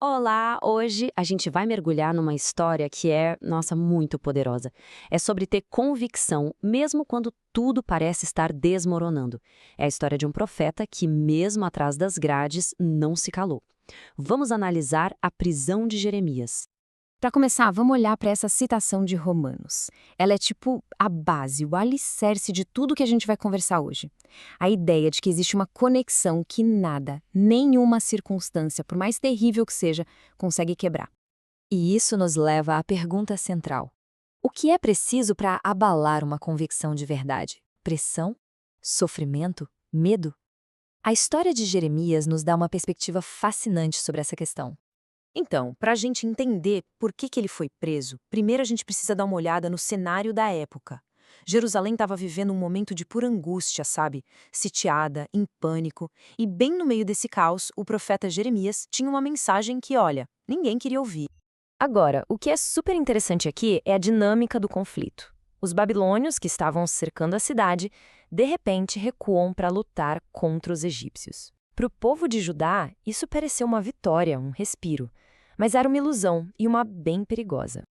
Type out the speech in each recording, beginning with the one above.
Olá! Hoje a gente vai mergulhar numa história que é, nossa, muito poderosa. É sobre ter convicção, mesmo quando tudo parece estar desmoronando. É a história de um profeta que, mesmo atrás das grades, não se calou. Vamos analisar a prisão de Jeremias. Para começar, vamos olhar para essa citação de Romanos. Ela é tipo a base, o alicerce de tudo que a gente vai conversar hoje. A ideia de que existe uma conexão que nada, nenhuma circunstância, por mais terrível que seja, consegue quebrar. E isso nos leva à pergunta central: o que é preciso para abalar uma convicção de verdade? Pressão? Sofrimento? Medo? A história de Jeremias nos dá uma perspectiva fascinante sobre essa questão. Então, para a gente entender por que ele foi preso, primeiro a gente precisa dar uma olhada no cenário da época. Jerusalém estava vivendo um momento de pura angústia, sabe? Sitiada, em pânico, e bem no meio desse caos, o profeta Jeremias tinha uma mensagem que, olha, ninguém queria ouvir. Agora, o que é super interessante aqui é a dinâmica do conflito. Os babilônios, que estavam cercando a cidade, de repente recuam para lutar contra os egípcios. Para o povo de Judá, isso pareceu uma vitória, um respiro, mas era uma ilusão e uma bem perigosa.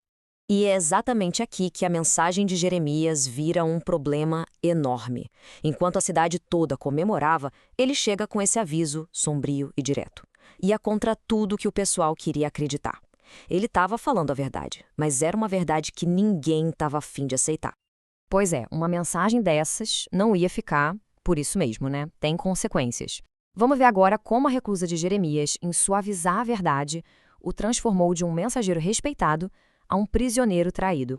E é exatamente aqui que a mensagem de Jeremias vira um problema enorme. Enquanto a cidade toda comemorava, ele chega com esse aviso sombrio e direto. Ia contra tudo que o pessoal queria acreditar. Ele estava falando a verdade, mas era uma verdade que ninguém estava afim de aceitar. Pois é, uma mensagem dessas não ia ficar por isso mesmo, né? Tem consequências. Vamos ver agora como a recusa de Jeremias em suavizar a verdade o transformou de um mensageiro respeitado a um prisioneiro traído.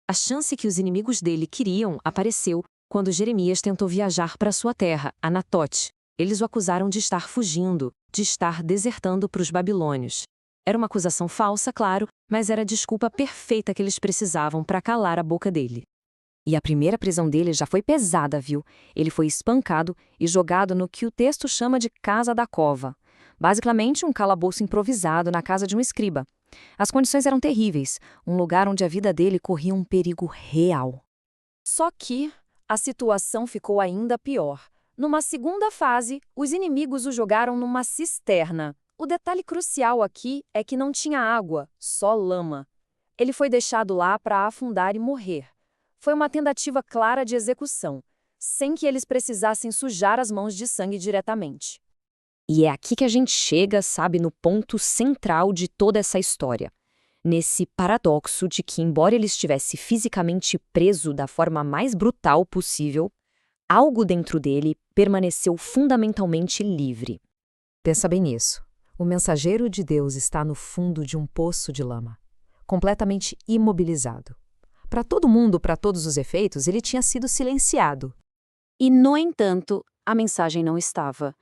A chance que os inimigos dele queriam apareceu quando Jeremias tentou viajar para sua terra, Anatote. Eles o acusaram de estar fugindo, de estar desertando para os babilônios. Era uma acusação falsa, claro, mas era a desculpa perfeita que eles precisavam para calar a boca dele. E a primeira prisão dele já foi pesada, viu? Ele foi espancado e jogado no que o texto chama de Casa da Cova. Basicamente, um calabouço improvisado na casa de um escriba. As condições eram terríveis, um lugar onde a vida dele corria um perigo real. Só que a situação ficou ainda pior. Numa segunda fase, os inimigos o jogaram numa cisterna. O detalhe crucial aqui é que não tinha água, só lama. Ele foi deixado lá para afundar e morrer. Foi uma tentativa clara de execução, sem que eles precisassem sujar as mãos de sangue diretamente. E é aqui que a gente chega, sabe, no ponto central de toda essa história. Nesse paradoxo de que, embora ele estivesse fisicamente preso da forma mais brutal possível, algo dentro dele permaneceu fundamentalmente livre. Pensa bem nisso. O mensageiro de Deus está no fundo de um poço de lama, completamente imobilizado. Para todo mundo, para todos os efeitos, ele tinha sido silenciado. E, no entanto, a mensagem não estava.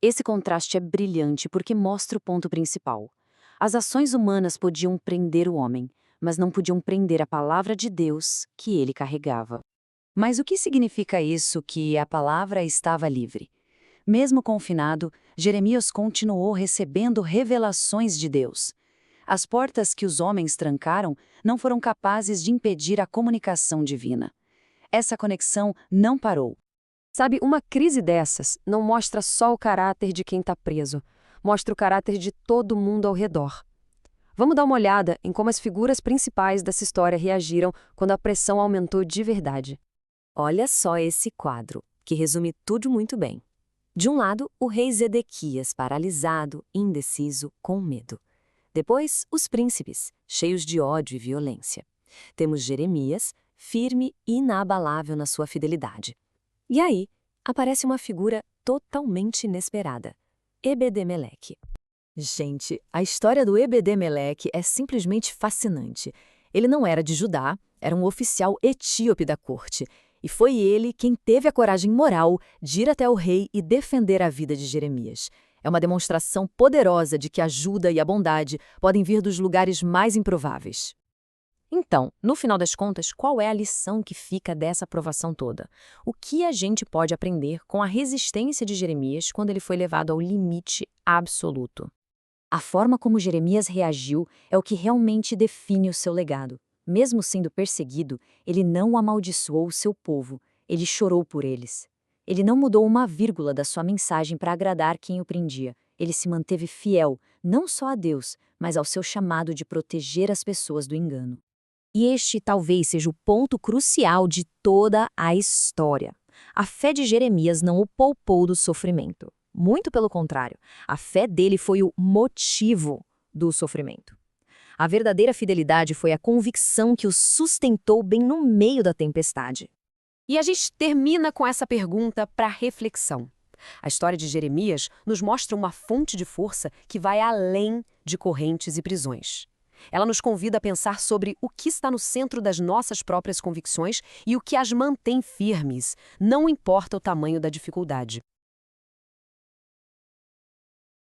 Esse contraste é brilhante porque mostra o ponto principal. As ações humanas podiam prender o homem, mas não podiam prender a palavra de Deus que ele carregava. Mas o que significa isso que a palavra estava livre? Mesmo confinado, Jeremias continuou recebendo revelações de Deus. As portas que os homens trancaram não foram capazes de impedir a comunicação divina. Essa conexão não parou. Sabe, uma crise dessas não mostra só o caráter de quem está preso, mostra o caráter de todo mundo ao redor. Vamos dar uma olhada em como as figuras principais dessa história reagiram quando a pressão aumentou de verdade. Olha só esse quadro, que resume tudo muito bem. De um lado, o rei Zedequias, paralisado, indeciso, com medo. Depois, os príncipes, cheios de ódio e violência. Temos Jeremias, firme e inabalável na sua fidelidade. E aí, aparece uma figura totalmente inesperada: Ebed-Meleque. Gente, a história do Ebed-Meleque é simplesmente fascinante. Ele não era de Judá, era um oficial etíope da corte. E foi ele quem teve a coragem moral de ir até o rei e defender a vida de Jeremias. É uma demonstração poderosa de que a ajuda e a bondade podem vir dos lugares mais improváveis. Então, no final das contas, qual é a lição que fica dessa provação toda? O que a gente pode aprender com a resistência de Jeremias quando ele foi levado ao limite absoluto? A forma como Jeremias reagiu é o que realmente define o seu legado. Mesmo sendo perseguido, ele não amaldiçoou o seu povo, ele chorou por eles. Ele não mudou uma vírgula da sua mensagem para agradar quem o prendia. Ele se manteve fiel, não só a Deus, mas ao seu chamado de proteger as pessoas do engano. E este talvez seja o ponto crucial de toda a história. A fé de Jeremias não o poupou do sofrimento. Muito pelo contrário, a fé dele foi o motivo do sofrimento. A verdadeira fidelidade foi a convicção que o sustentou bem no meio da tempestade. E a gente termina com essa pergunta para reflexão. A história de Jeremias nos mostra uma fonte de força que vai além de correntes e prisões. Ela nos convida a pensar sobre o que está no centro das nossas próprias convicções e o que as mantém firmes, não importa o tamanho da dificuldade.